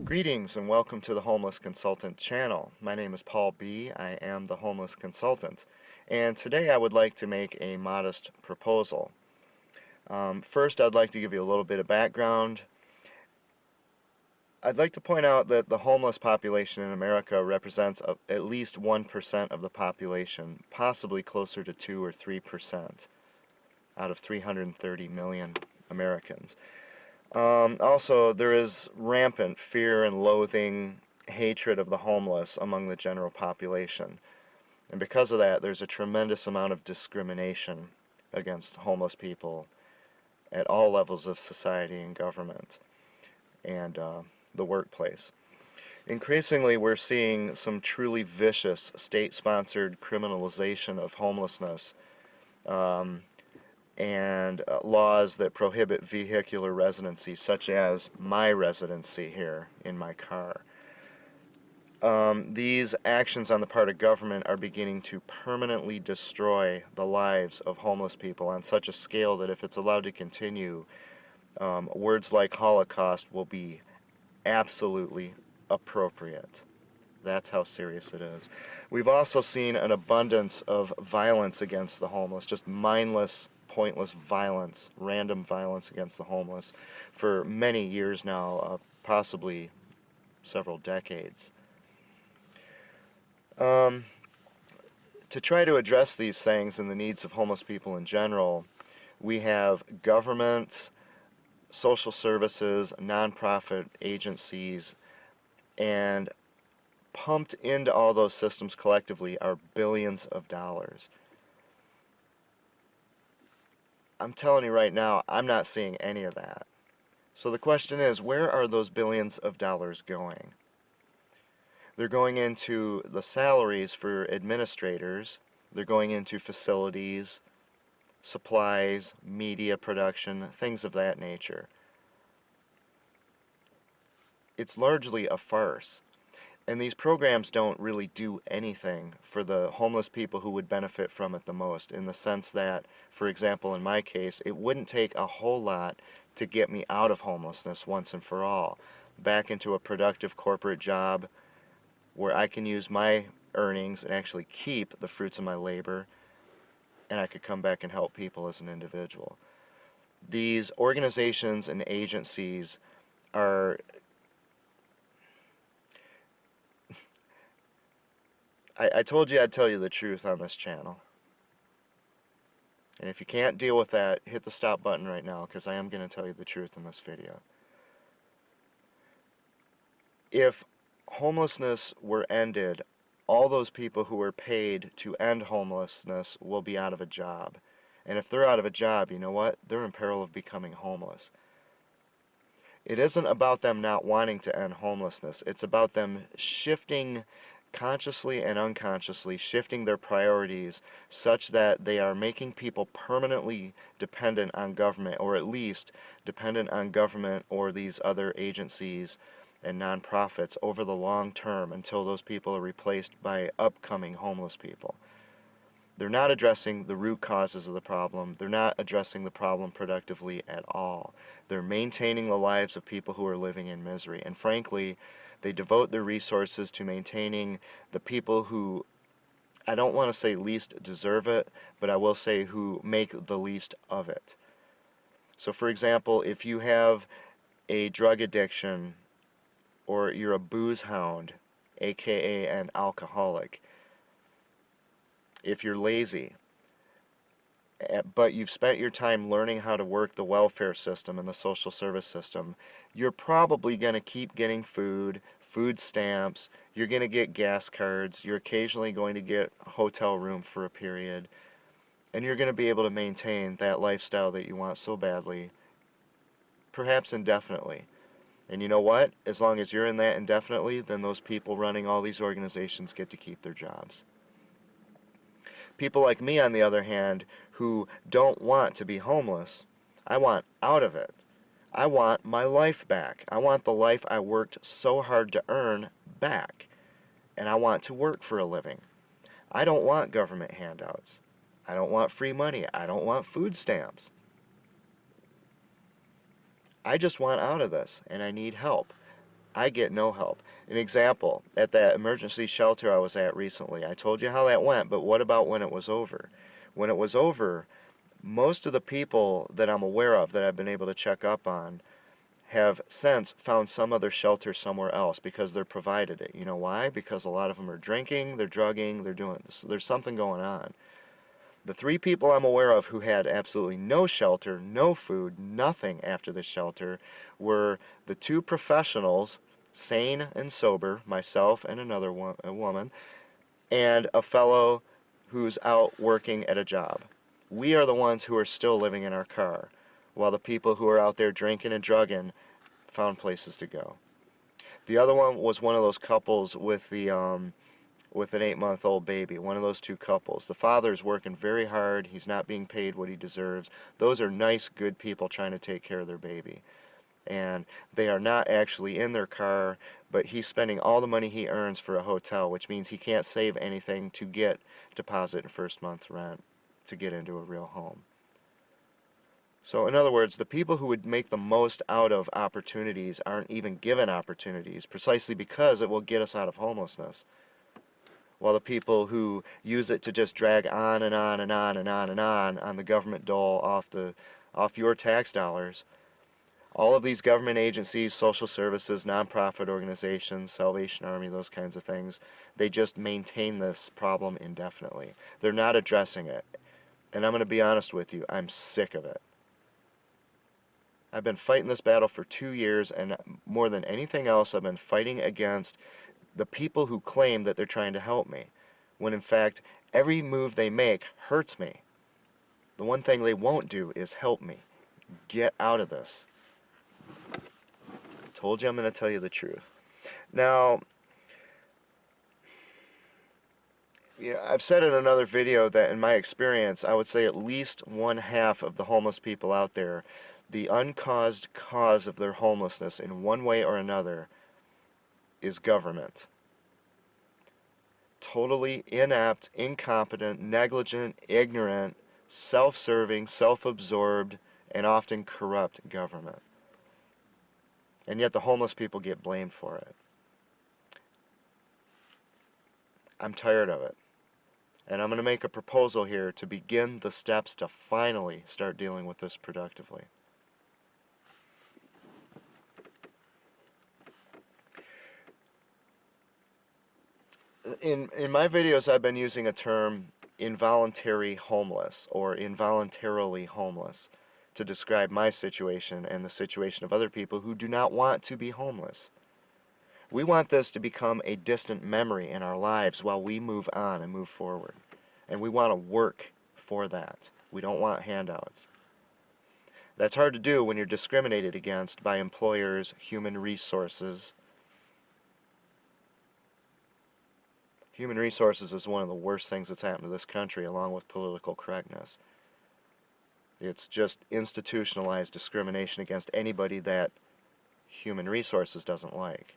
Greetings and welcome to the Homeless Consultant channel. My name is Paul B. I am the Homeless Consultant, and today I would like to make a modest proposal. First, I'd like to give you a little bit of background. I'd like to point out that the homeless population in America represents at least 1% of the population, possibly closer to 2 or 3% out of 330 million Americans. Also, there is rampant fear and loathing, hatred of the homeless among the general population. And because of that, there's a tremendous amount of discrimination against homeless people at all levels of society and government and the workplace. Increasingly, we're seeing some truly vicious state-sponsored criminalization of homelessness and laws that prohibit vehicular residency, such as my residency here in my car. These actions on the part of government are beginning to permanently destroy the lives of homeless people on such a scale that if it's allowed to continue, words like Holocaust will be absolutely appropriate. That's how serious it is. We've also seen an abundance of violence against the homeless, just mindless, pointless violence, random violence against the homeless for many years now, possibly several decades. To try to address these things and the needs of homeless people in general, we have government, social services, nonprofit agencies, and pumped into all those systems collectively are billions of dollars. I'm telling you right now, I'm not seeing any of that. So the question is, where are those billions of dollars going? They're going into the salaries for administrators, they're going into facilities, supplies, media production, things of that nature. It's largely a farce. And these programs don't really do anything for the homeless people who would benefit from it the most, in the sense that, for example, in my case, it wouldn't take a whole lot to get me out of homelessness once and for all, back into a productive corporate job where I can use my earnings and actually keep the fruits of my labor, and I could come back and help people as an individual. These organizations and agencies are... I told you I'd tell you the truth on this channel. And if you can't deal with that, hit the stop button right now, because I am going to tell you the truth in this video. If homelessness were ended, all those people who were paid to end homelessness will be out of a job. And if they're out of a job, you know what? They're in peril of becoming homeless. It isn't about them not wanting to end homelessness. It's about them shifting, consciously and unconsciously, shifting their priorities such that they are making people permanently dependent on government, or at least dependent on government or these other agencies and nonprofits over the long term until those people are replaced by upcoming homeless people. They're not addressing the root causes of the problem. They're not addressing the problem productively at all. They're maintaining the lives of people who are living in misery. And frankly, they devote their resources to maintaining the people who, I don't want to say least deserve it, but I will say who make the least of it. So for example, if you have a drug addiction, or you're a booze hound, aka an alcoholic, if you're lazy, but you've spent your time learning how to work the welfare system and the social service system, you're probably going to keep getting food stamps, you're going to get gas cards, you're occasionally going to get a hotel room for a period, and you're going to be able to maintain that lifestyle that you want so badly, perhaps indefinitely. And you know what? As long as you're in that indefinitely, then those people running all these organizations get to keep their jobs. People like me, on the other hand, who don't want to be homeless, I want out of it. I want my life back. I want the life I worked so hard to earn back. And I want to work for a living. I don't want government handouts. I don't want free money. I don't want food stamps. I just want out of this, and I need help. I get no help. An example, at that emergency shelter I was at recently, I told you how that went, but what about when it was over? When it was over, most of the people that I'm aware of that I've been able to check up on have since found some other shelter somewhere else because they're provided it. You know why? Because a lot of them are drinking, they're drugging, they're doing this. There's something going on. The 3 people I'm aware of who had absolutely no shelter, no food, nothing after the shelter were the 2 professionals, sane and sober, myself and another a woman, and a fellow who's out working at a job. We are the ones who are still living in our car, while the people who are out there drinking and drugging found places to go. The other one was one of those couples with an 8-month-old baby, one of those 2 couples. The father is working very hard. He's not being paid what he deserves. Those are nice, good people trying to take care of their baby. And they are not actually in their car, but he's spending all the money he earns for a hotel, which means he can't save anything to get deposit and first month rent to get into a real home. So in other words, the people who would make the most out of opportunities aren't even given opportunities, precisely because it will get us out of homelessness. While the people who use it to just drag on and on and on and on and on the government dole off your tax dollars, all of these government agencies, social services, nonprofit organizations, Salvation Army, those kinds of things, they just maintain this problem indefinitely. They're not addressing it. And I'm going to be honest with you, I'm sick of it. I've been fighting this battle for 2 years, and more than anything else, I've been fighting against the people who claim that they're trying to help me, when in fact, every move they make hurts me. The one thing they won't do is help me. Get out of this. I told you I'm going to tell you the truth. Now, I've said in another video that in my experience, I would say at least 1/2 of the homeless people out there, the uncaused cause of their homelessness in one way or another is government. Totally inept, incompetent, negligent, ignorant, self-serving, self-absorbed, and often corrupt government. And yet the homeless people get blamed for it. I'm tired of it. And I'm going to make a proposal here to begin the steps to finally start dealing with this productively. In my videos, I've been using a term involuntary homeless or involuntarily homeless to describe my situation and the situation of other people who do not want to be homeless. We want this to become a distant memory in our lives while we move on and move forward. And we want to work for that. We don't want handouts. That's hard to do when you're discriminated against by employers, human resources. Human resources is one of the worst things that's happened to this country, along with political correctness. It's just institutionalized discrimination against anybody that human resources doesn't like.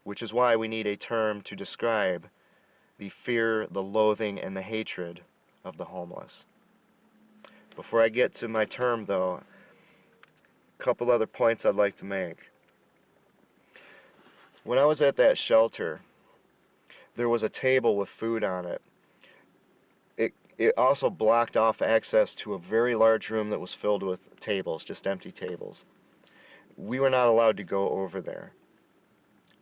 Which is why we need a term to describe the fear, the loathing, and the hatred of the homeless. Before I get to my term, though, a couple other points I'd like to make. When I was at that shelter, there was a table with food on it. It also blocked off access to a very large room that was filled with tables, just empty tables. We were not allowed to go over there.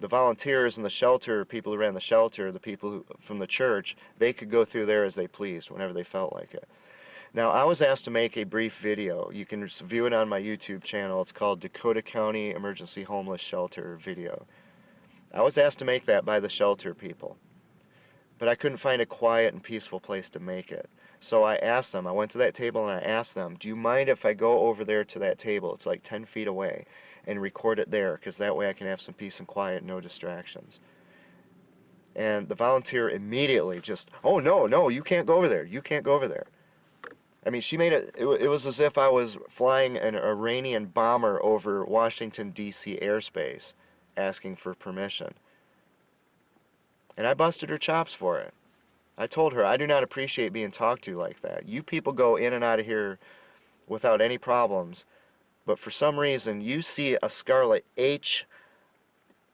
The volunteers in the shelter, people who ran the shelter, the people from the church, they could go through there as they pleased, whenever they felt like it. Now, I was asked to make a brief video. You can view it on my YouTube channel. It's called Dakota County Emergency Homeless Shelter Video. I was asked to make that by the shelter people, but I couldn't find a quiet and peaceful place to make it. So I asked them, I went to that table and I asked them, do you mind if I go over there to that table, it's like 10 feet away, and record it there, because that way I can have some peace and quiet, no distractions. And the volunteer immediately just, oh no, you can't go over there, you can't go over there. I mean, she made it was as if I was flying an Iranian bomber over Washington, D.C. airspace, asking for permission. And I busted her chops for it. I told her, I do not appreciate being talked to like that. You people go in and out of here without any problems. But for some reason, you see a scarlet H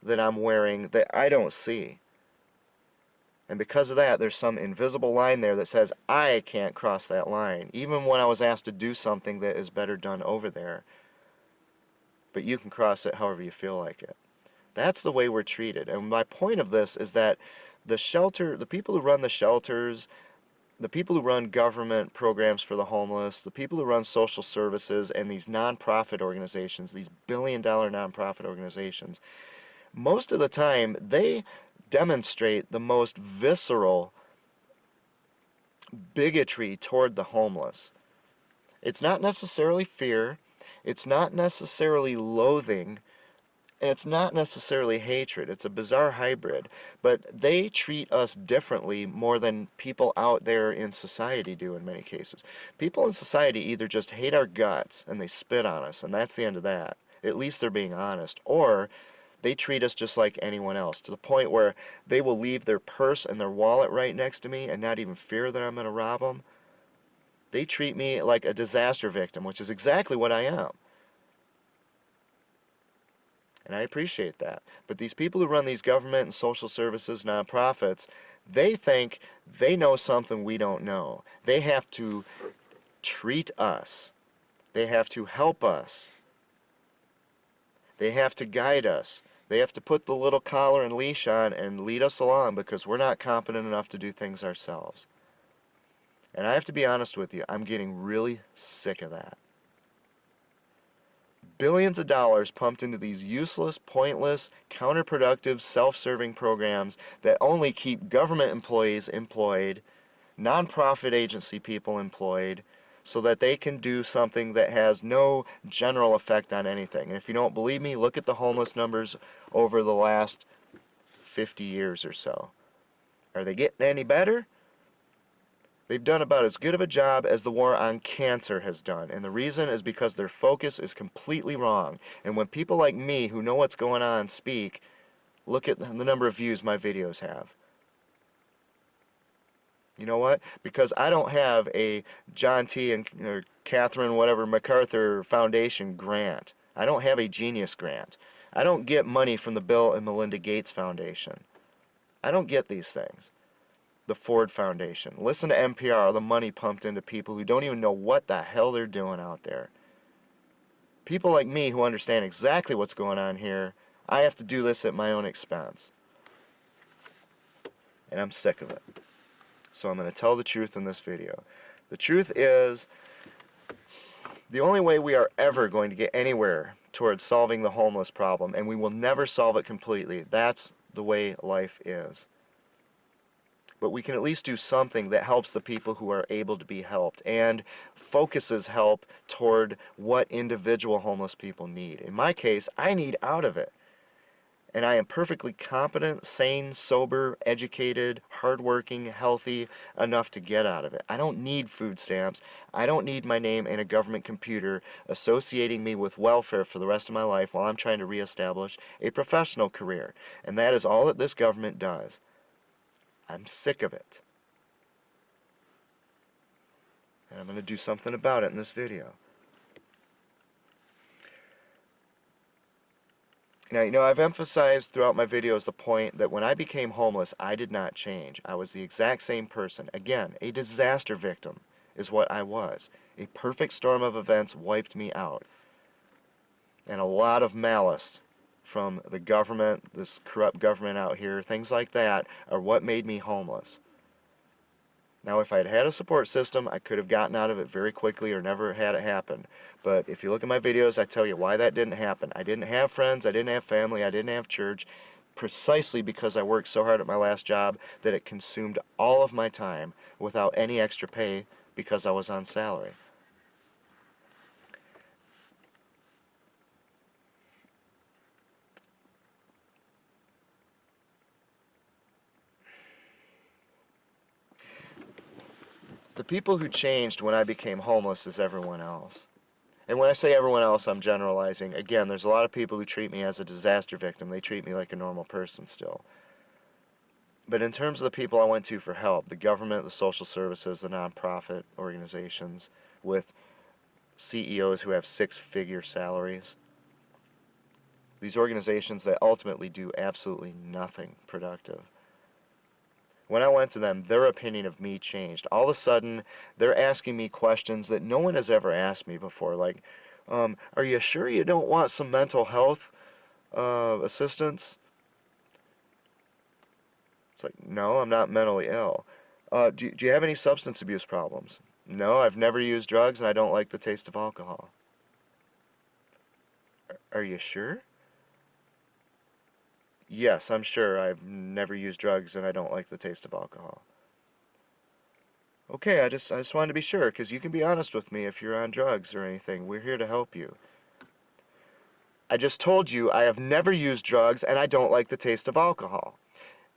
that I'm wearing that I don't see. And because of that, there's some invisible line there that says I can't cross that line, even when I was asked to do something that is better done over there. But you can cross it however you feel like it. That's the way we're treated. And my point of this is that the people who run the shelters, the people who run government programs for the homeless, the people who run social services, and these nonprofit organizations, these billion-dollar nonprofit organizations, most of the time they demonstrate the most visceral bigotry toward the homeless. It's not necessarily fear, it's not necessarily loathing, and it's not necessarily hatred. It's a bizarre hybrid. But they treat us differently more than people out there in society do in many cases. People in society either just hate our guts and they spit on us, and that's the end of that. At least they're being honest. Or they treat us just like anyone else, to the point where they will leave their purse and their wallet right next to me and not even fear that I'm going to rob them. They treat me like a disaster victim, which is exactly what I am. And I appreciate that. But these people who run these government and social services, nonprofits, they think they know something we don't know. They have to treat us. They have to help us. They have to guide us. They have to put the little collar and leash on and lead us along because we're not competent enough to do things ourselves. And I have to be honest with you, I'm getting really sick of that. Billions of dollars pumped into these useless, pointless, counterproductive, self-serving programs that only keep government employees employed, nonprofit agency people employed, so that they can do something that has no general effect on anything. And if you don't believe me, look at the homeless numbers over the last 50 years or so. Are they getting any better? They've done about as good of a job as the war on cancer has done. And the reason is because their focus is completely wrong. And when people like me who know what's going on speak, look at the number of views my videos have. You know what? Because I don't have a John T. and or Catherine whatever MacArthur Foundation grant. I don't have a Genius grant. I don't get money from the Bill and Melinda Gates Foundation. I don't get these things. The Ford Foundation. Listen to NPR, the money pumped into people who don't even know what the hell they're doing out there. People like me who understand exactly what's going on here, I have to do this at my own expense. And I'm sick of it. So I'm going to tell the truth in this video. The truth is, the only way we are ever going to get anywhere towards solving the homeless problem, and we will never solve it completely, that's the way life is. But we can at least do something that helps the people who are able to be helped and focuses help toward what individual homeless people need. In my case, I need out of it. And I am perfectly competent, sane, sober, educated, hardworking, healthy enough to get out of it. I don't need food stamps. I don't need my name in a government computer associating me with welfare for the rest of my life while I'm trying to reestablish a professional career. And that is all that this government does. I'm sick of it. And I'm going to do something about it in this video. Now, you know, I've emphasized throughout my videos the point that when I became homeless, I did not change. I was the exact same person. Again, a disaster victim is what I was. A perfect storm of events wiped me out. And a lot of malice from the government, this corrupt government out here, things like that, are what made me homeless. Now, if I had had a support system, I could have gotten out of it very quickly or never had it happen. But if you look at my videos, I tell you why that didn't happen. I didn't have friends, I didn't have family, I didn't have church, precisely because I worked so hard at my last job that it consumed all of my time without any extra pay because I was on salary. The people who changed when I became homeless is everyone else. And when I say everyone else, I'm generalizing. Again, there's a lot of people who treat me as a disaster victim. They treat me like a normal person still. But in terms of the people I went to for help, the government, the social services, the nonprofit organizations, with CEOs who have six-figure salaries. These organizations that ultimately do absolutely nothing productive. When I went to them, their opinion of me changed. All of a sudden, they're asking me questions that no one has ever asked me before, like, are you sure you don't want some mental health assistance? It's like, no, I'm not mentally ill. Do you have any substance abuse problems? No, I've never used drugs and I don't like the taste of alcohol. Are you sure? Yes, I'm sure. I've never used drugs and I don't like the taste of alcohol. Okay, I just wanted to be sure, because you can be honest with me if you're on drugs or anything. We're here to help you. I just told you I have never used drugs and I don't like the taste of alcohol.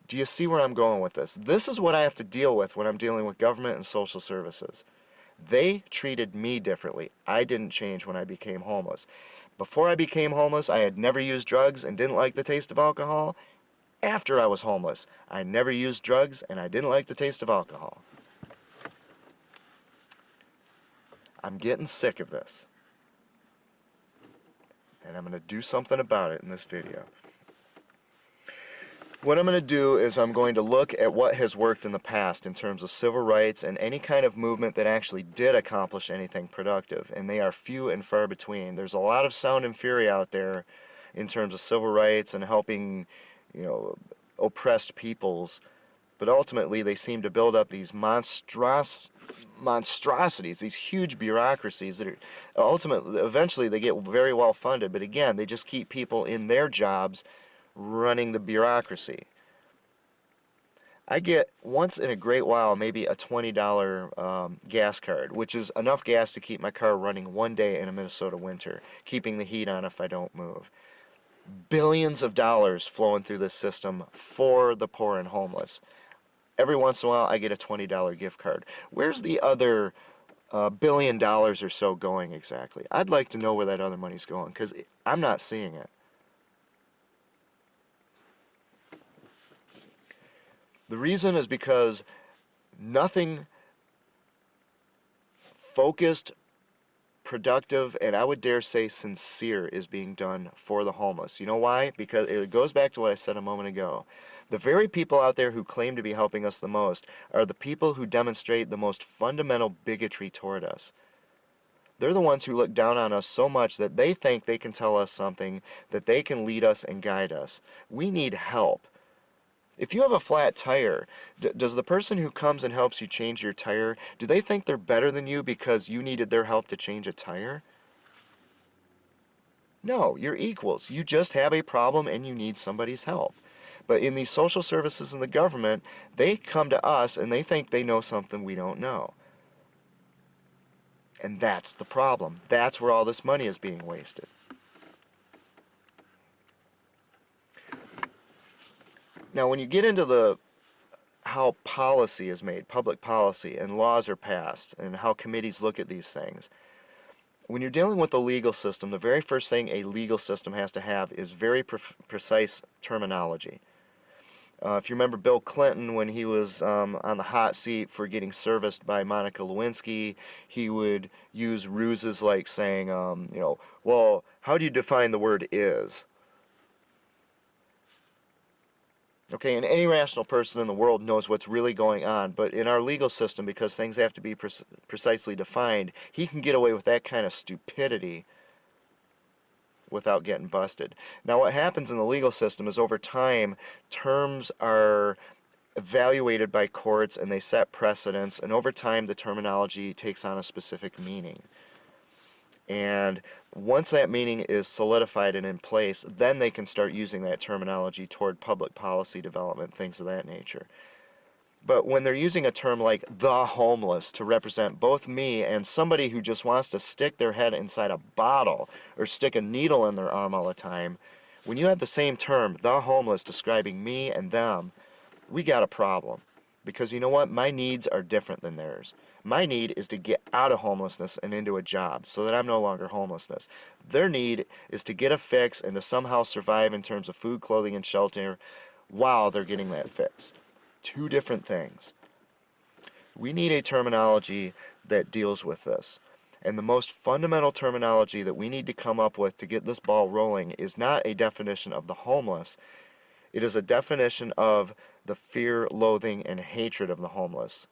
Do you see where I'm going with this? This is what I have to deal with when I'm dealing with government and social services. They treated me differently. I didn't change when I became homeless. Before I became homeless, I had never used drugs and didn't like the taste of alcohol. After I was homeless, I never used drugs and I didn't like the taste of alcohol. I'm getting sick of this. And I'm going to do something about it in this video. What I'm going to do is I'm going to look at what has worked in the past in terms of civil rights and any kind of movement that actually did accomplish anything productive, and they are few and far between. There's a lot of sound and fury out there in terms of civil rights and helping, oppressed peoples, but ultimately they seem to build up these monstrosities, these huge bureaucracies that are eventually they get very well funded, but again, they just keep people in their jobs running the bureaucracy. I get once in a great while maybe a $20 gas card, which is enough gas to keep my car running one day in a Minnesota winter, keeping the heat on if I don't move. Billions of dollars flowing through this system for the poor and homeless. Every once in a while I get a $20 gift card. Where's the other $1 billion or so going exactly? I'd like to know where that other money's going, because I'm not seeing it. The reason is because nothing focused, productive, and I would dare say sincere is being done for the homeless. You know why? Because it goes back to what I said a moment ago. The very people out there who claim to be helping us the most are the people who demonstrate the most fundamental bigotry toward us. They're the ones who look down on us so much that they think they can tell us something, that they can lead us and guide us. We need help. If you have a flat tire, does the person who comes and helps you change your tire, do they think they're better than you because you needed their help to change a tire? No, you're equals. You just have a problem and you need somebody's help. But in these social services and the government, they come to us and they think they know something we don't know. And that's the problem. That's where all this money is being wasted. Now, when you get into how policy is made, public policy, and laws are passed, and how committees look at these things, when you're dealing with the legal system, the very first thing a legal system has to have is very precise terminology. If you remember Bill Clinton, when he was on the hot seat for getting serviced by Monica Lewinsky, he would use ruses like saying, well, how do you define the word is? Okay, and any rational person in the world knows what's really going on, but in our legal system, because things have to be precisely defined, he can get away with that kind of stupidity without getting busted. Now, what happens in the legal system is over time, terms are evaluated by courts and they set precedents, and over time the terminology takes on a specific meaning. And once that meaning is solidified and in place, then they can start using that terminology toward public policy development, things of that nature. But when they're using a term like the homeless to represent both me and somebody who just wants to stick their head inside a bottle or stick a needle in their arm all the time, when you have the same term, the homeless, describing me and them, we got a problem. Because you know what? My needs are different than theirs. My need is to get out of homelessness and into a job so that I'm no longer homelessness. Their need is to get a fix and to somehow survive in terms of food, clothing, and shelter while they're getting that fix. Two different things. We need a terminology that deals with this. And the most fundamental terminology that we need to come up with to get this ball rolling is not a definition of the homeless. It is a definition of the fear, loathing, and hatred of the homeless.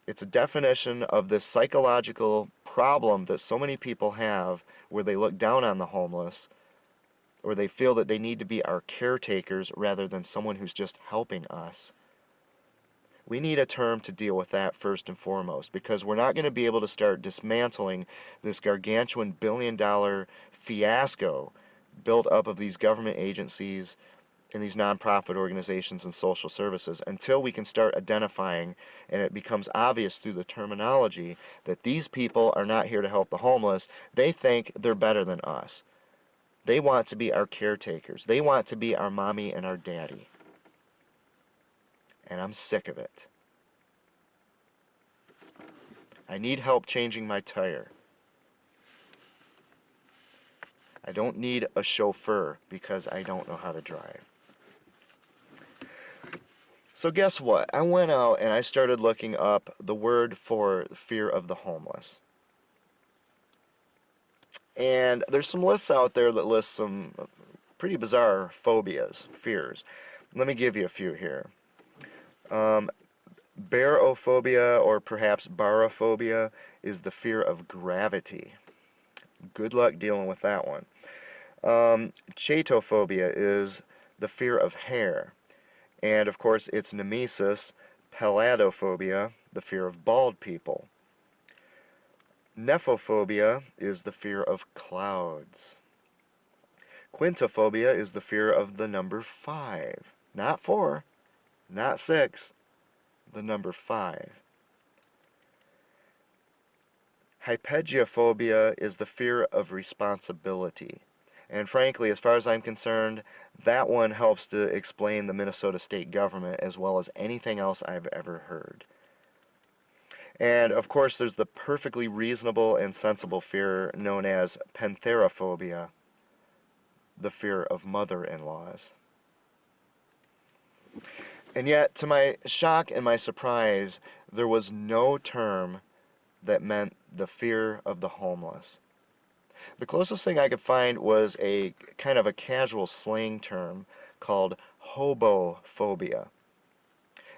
It's a definition of this psychological problem that so many people have where they look down on the homeless, or they feel that they need to be our caretakers rather than someone who's just helping us. We need a term to deal with that first and foremost, because we're not going to be able to start dismantling this gargantuan billion-dollar fiasco built up of these government agencies and these nonprofit organizations and social services until we can start identifying, and it becomes obvious through the terminology, that these people are not here to help the homeless. They think they're better than us. They want to be our caretakers. They want to be our mommy and our daddy. And I'm sick of it. I need help changing my tire. I don't need a chauffeur because I don't know how to drive. So guess what? I went out and I started looking up the word for fear of the homeless. And there's some lists out there that list some pretty bizarre phobias, fears. Let me give you a few here. Barophobia, or perhaps barophobia, is the fear of gravity. Good luck dealing with that one. Chaetophobia is the fear of hair. And of course its nemesis, peladophobia, the fear of bald people. Nephophobia is the fear of clouds. Quintophobia is the fear of the number 5. Not 4, not 6, the number 5. Hypegiophobia is the fear of responsibility. And frankly, as far as I'm concerned, that one helps to explain the Minnesota state government as well as anything else I've ever heard. And of course, there's the perfectly reasonable and sensible fear known as pantherophobia, the fear of mother-in-laws. And yet, to my shock and my surprise, there was no term that meant the fear of the homeless. The closest thing I could find was a kind of a casual slang term called hobophobia.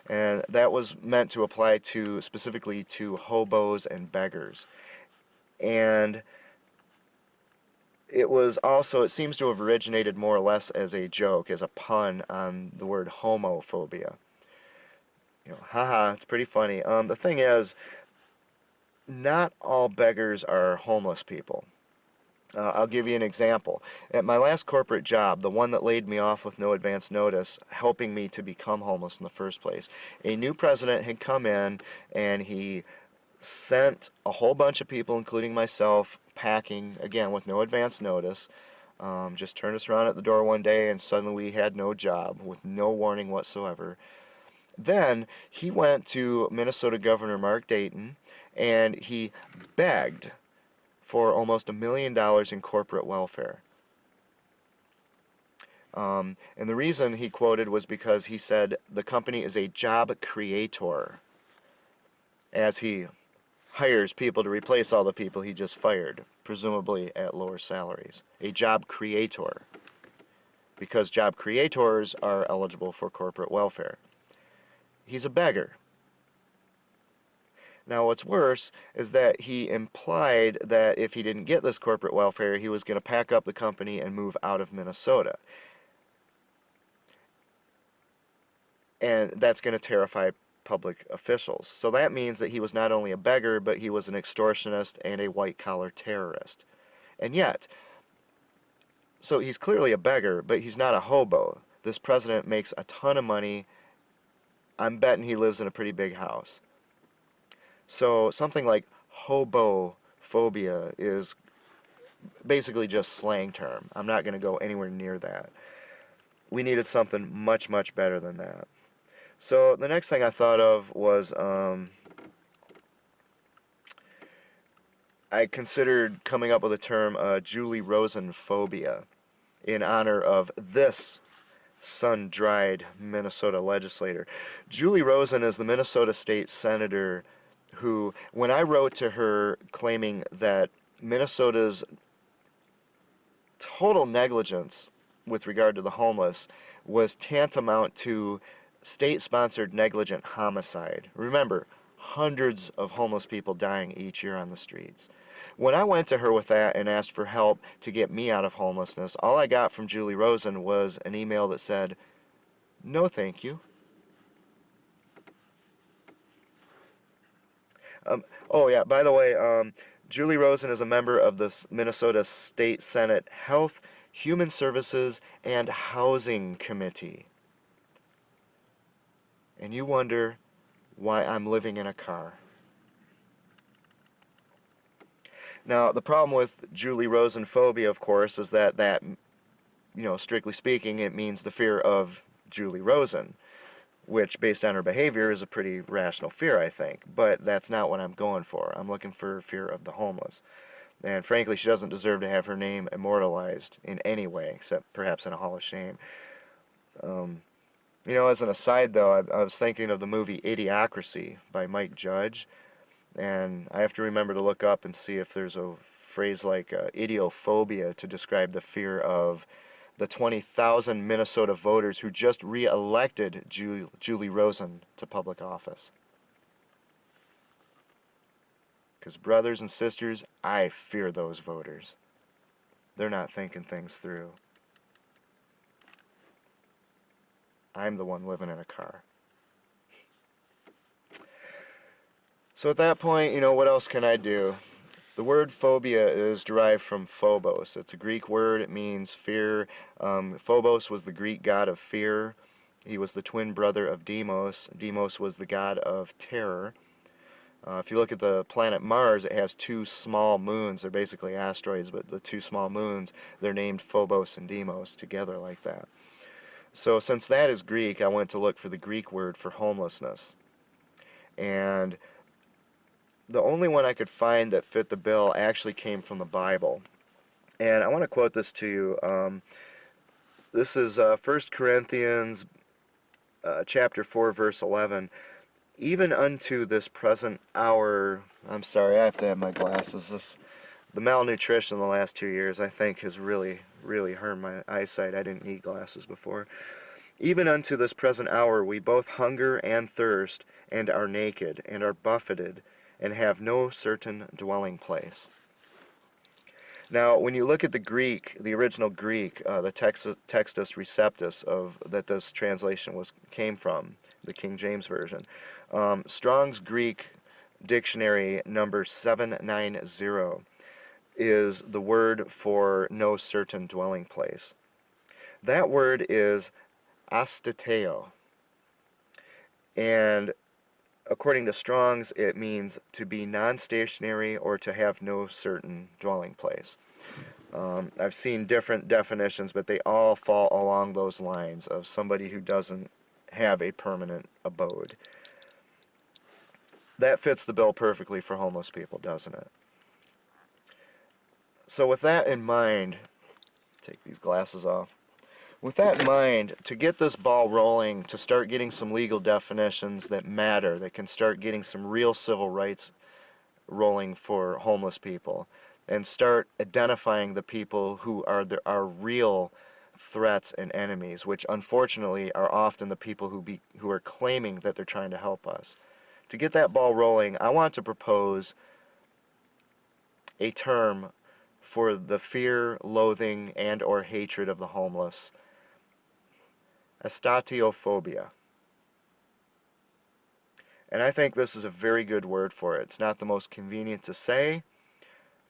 And that was meant to apply to specifically to hobos and beggars. And it was also, it seems to have originated more or less as a joke, as a pun on the word homophobia. You know, haha, it's pretty funny. The thing is, not all beggars are homeless people. I'll give you an example. At my last corporate job, the one that laid me off with no advance notice, helping me to become homeless in the first place, a new president had come in and he sent a whole bunch of people, including myself, packing, again, with no advance notice. Just turned us around at the door one day and suddenly we had no job with no warning whatsoever. Then he went to Minnesota Governor Mark Dayton and he begged for almost $1 million in corporate welfare. And the reason he quoted was because he said the company is a job creator, as he hires people to replace all the people he just fired, presumably at lower salaries. A job creator, because job creators are eligible for corporate welfare. He's a beggar. Now what's worse is that he implied that if he didn't get this corporate welfare, he was going to pack up the company and move out of Minnesota. And that's going to terrify public officials. So that means that he was not only a beggar, but he was an extortionist and a white-collar terrorist. And yet, so he's clearly a beggar, but he's not a hobo. This president makes a ton of money. I'm betting he lives in a pretty big house. So something like hobophobia is basically just slang term. I'm not going to go anywhere near that. We needed something much, much better than that. So the next thing I thought of was I considered coming up with a term, Julie Rosen phobia, in honor of this sun-dried Minnesota legislator. Julie Rosen is the Minnesota State Senator who, when I wrote to her claiming that Minnesota's total negligence with regard to the homeless was tantamount to state-sponsored negligent homicide. Remember, hundreds of homeless people dying each year on the streets. When I went to her with that and asked for help to get me out of homelessness, all I got from Julie Rosen was an email that said, "No, thank you." Oh yeah, by the way, Julie Rosen is a member of the Minnesota State Senate Health, Human Services, and Housing Committee. And you wonder why I'm living in a car. Now, the problem with Julie Rosen phobia, of course, is that, strictly speaking, it means the fear of Julie Rosen, which, based on her behavior, is a pretty rational fear, I think. But that's not what I'm going for. I'm looking for fear of the homeless. And frankly, she doesn't deserve to have her name immortalized in any way, except perhaps in a Hall of Shame. As an aside, though, I was thinking of the movie Idiocracy by Mike Judge, and I have to remember to look up and see if there's a phrase like idiophobia to describe the fear of the 20,000 Minnesota voters who just re-elected Julie Rosen to public office. Because, brothers and sisters, I fear those voters. They're not thinking things through. I'm the one living in a car. So at that point, what else can I do? The word phobia is derived from phobos. It's a Greek word. It means fear. Phobos was the Greek god of fear. He was the twin brother of Deimos. Deimos was the god of terror. If you look at the planet Mars, it has two small moons. They're basically asteroids, but the two small moons, they're named Phobos and Deimos together like that. So since that is Greek, I went to look for the Greek word for homelessness. And the only one I could find that fit the bill actually came from the Bible. And I want to quote this to you. This is 1 Corinthians chapter 4, verse 11. "Even unto this present hour," I'm sorry, I have to have my glasses. The malnutrition the last 2 years, I think, has really hurt my eyesight. I didn't need glasses before. "Even unto this present hour we both hunger and thirst, and are naked, and are buffeted, and have no certain dwelling place." Now, when you look at the Greek, the original Greek, the Textus Receptus that this translation came from, the King James Version, Strong's Greek dictionary number 790 is the word for no certain dwelling place. That word is astateo, and according to Strong's, it means to be non-stationary or to have no certain dwelling place. I've seen different definitions, but they all fall along those lines of somebody who doesn't have a permanent abode. That fits the bill perfectly for homeless people, doesn't it? So with that in mind, take these glasses off. With that in mind, to get this ball rolling, to start getting some legal definitions that matter, that can start getting some real civil rights rolling for homeless people, and start identifying the people who are real threats and enemies, which unfortunately are often the people who are claiming that they're trying to help us. To get that ball rolling, I want to propose a term for the fear, loathing, and or hatred of the homeless: Astateophobia. And I think this is a very good word for it. It's not the most convenient to say,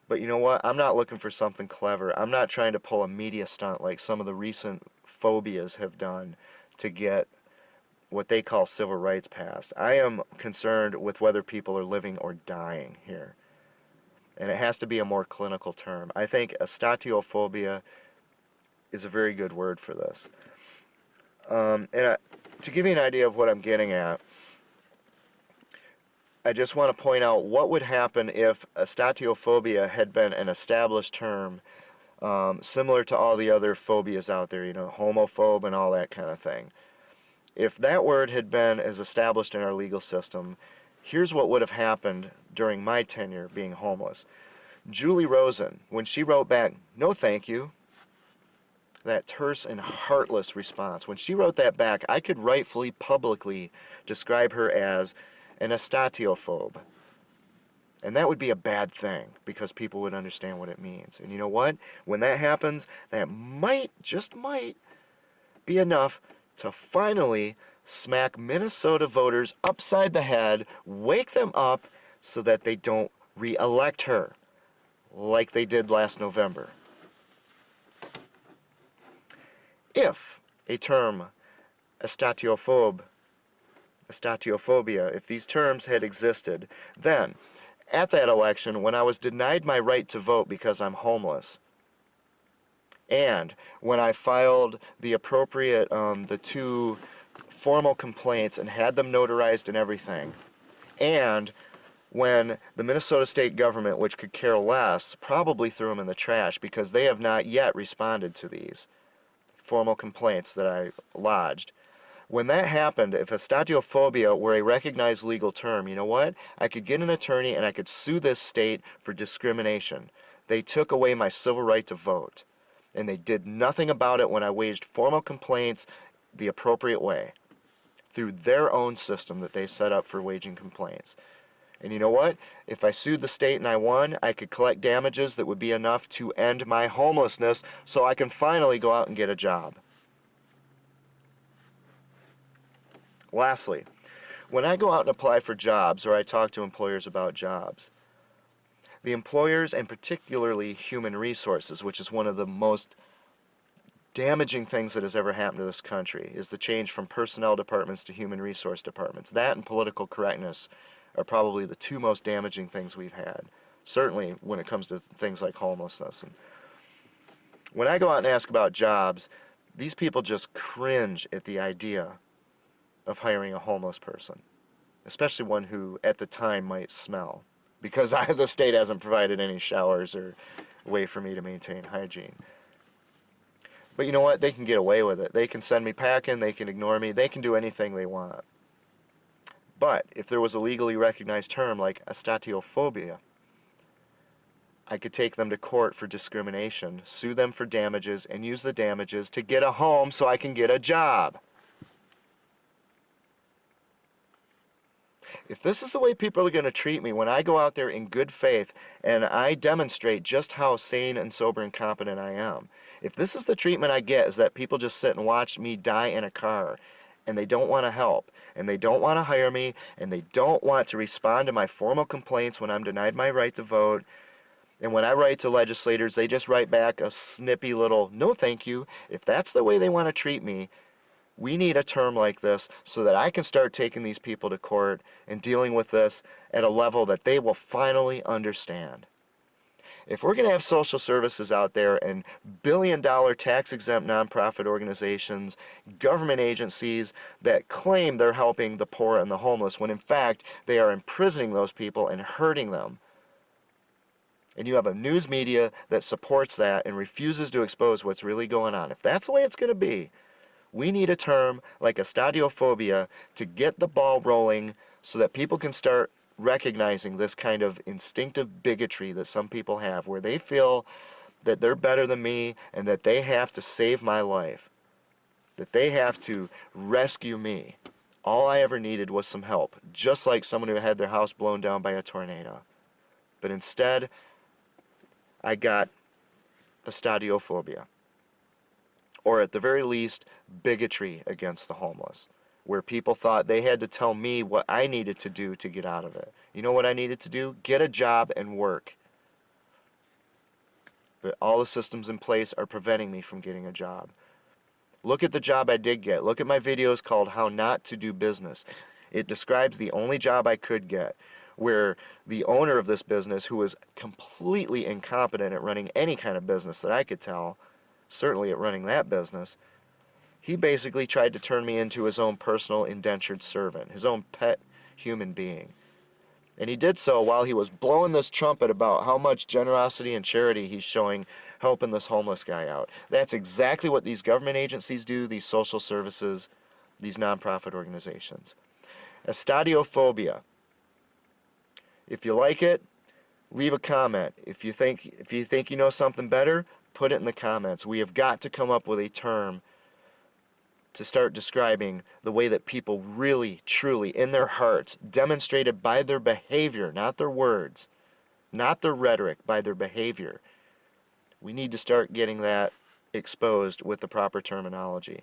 but you know what? I'm not looking for something clever. I'm not trying to pull a media stunt like some of the recent phobias have done to get what they call civil rights passed. I am concerned with whether people are living or dying here. And it has to be a more clinical term. I think astateophobia is a very good word for this. To give you an idea of what I'm getting at, I just want to point out what would happen if astateophobia had been an established term, similar to all the other phobias out there, homophobe and all that kind of thing. If that word had been as established in our legal system, Here's what would have happened during my tenure being homeless. Julie Rosen, when she wrote back, "No thank you," that terse and heartless response, when she wrote that back, I could rightfully, publicly describe her as an astateophobe. And that would be a bad thing, because people would understand what it means. And you know what? When that happens, that might, just might, be enough to finally smack Minnesota voters upside the head, wake them up so that they don't re-elect her like they did last November. If a term, astateophobia, if these terms had existed, then at that election, when I was denied my right to vote because I'm homeless, and when I filed the appropriate, the 2 formal complaints and had them notarized and everything, and when the Minnesota state government, which could care less, probably threw them in the trash because they have not yet responded to these formal complaints that I lodged. When that happened, if astateophobia were a recognized legal term, you know what? I could get an attorney and I could sue this state for discrimination. They took away my civil right to vote, and they did nothing about it when I waged formal complaints the appropriate way through their own system that they set up for waging complaints. And you know what? If I sued the state and I won, I could collect damages that would be enough to end my homelessness so I can finally go out and get a job. Lastly, when I go out and apply for jobs, or I talk to employers about jobs, the employers, and particularly human resources, which is one of the most damaging things that has ever happened to this country, is the change from personnel departments to human resource departments. That and political correctness are probably the 2 most damaging things we've had, certainly when it comes to things like homelessness. And when I go out and ask about jobs, these people just cringe at the idea of hiring a homeless person, especially one who at the time might smell, because the state hasn't provided any showers or way for me to maintain hygiene. But you know what? They can get away with it. They can send me packing, they can ignore me, they can do anything they want. But if there was a legally recognized term like astateophobia, I could take them to court for discrimination, sue them for damages, and use the damages to get a home so I can get a job. If this is the way people are going to treat me when I go out there in good faith and I demonstrate just how sane and sober and competent I am, if this is the treatment I get, is that people just sit and watch me die in a car, and they don't want to help, and they don't want to hire me, and they don't want to respond to my formal complaints when I'm denied my right to vote, and when I write to legislators, they just write back a snippy little, "No thank you," if that's the way they want to treat me, we need a term like this so that I can start taking these people to court and dealing with this at a level that they will finally understand. If we're going to have social services out there and billion-dollar tax-exempt nonprofit organizations, government agencies that claim they're helping the poor and the homeless when in fact they are imprisoning those people and hurting them, and you have a news media that supports that and refuses to expose what's really going on, if that's the way it's going to be, we need a term like astateophobia to get the ball rolling so that people can start recognizing this kind of instinctive bigotry that some people have, where they feel that they're better than me and that they have to save my life, that they have to rescue me. All I ever needed was some help, just like someone who had their house blown down by a tornado. But instead, I got astateophobia, or at the very least, bigotry against the homeless, where people thought they had to tell me what I needed to do to get out of it. You know what I needed to do? Get a job and work. But all the systems in place are preventing me from getting a job. Look at the job I did get. Look at my videos called How Not to Do Business. It describes the only job I could get, where the owner of this business, who was completely incompetent at running any kind of business that I could tell, certainly at running that business, he basically tried to turn me into his own personal indentured servant, his own pet human being. And he did so while he was blowing this trumpet about how much generosity and charity he's showing helping this homeless guy out. That's exactly what these government agencies do, these social services, these nonprofit organizations. Astateophobia If you like it, leave a comment. If you think you know something better, put it in the comments. We have got to come up with a term to start describing the way that people really, truly, in their hearts, demonstrated by their behavior, not their words, not their rhetoric, by their behavior. We need to start getting that exposed with the proper terminology.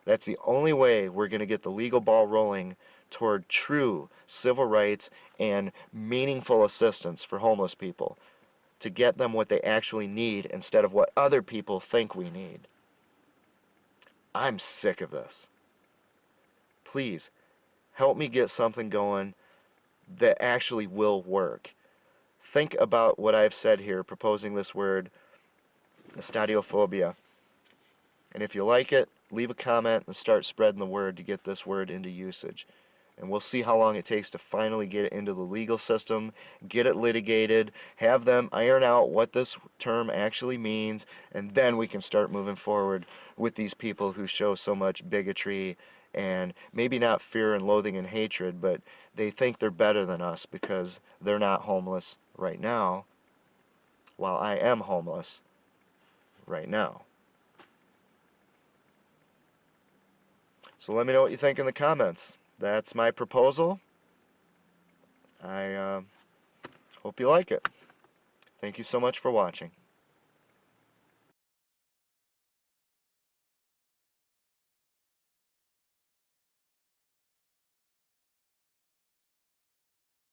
That's the only way we're going to get the legal ball rolling toward true civil rights and meaningful assistance for homeless people, to get them what they actually need instead of what other people think we need. I'm sick of this. Please, help me get something going that actually will work. Think about what I've said here, proposing this word, Astateophobia. And if you like it, leave a comment and start spreading the word to get this word into usage. And we'll see how long it takes to finally get it into the legal system, get it litigated, have them iron out what this term actually means, and then we can start moving forward with these people who show so much bigotry and maybe not fear and loathing and hatred, but they think they're better than us because they're not homeless right now, while I am homeless right now. So let me know what you think in the comments. That's my proposal. I hope you like it. Thank you so much for watching.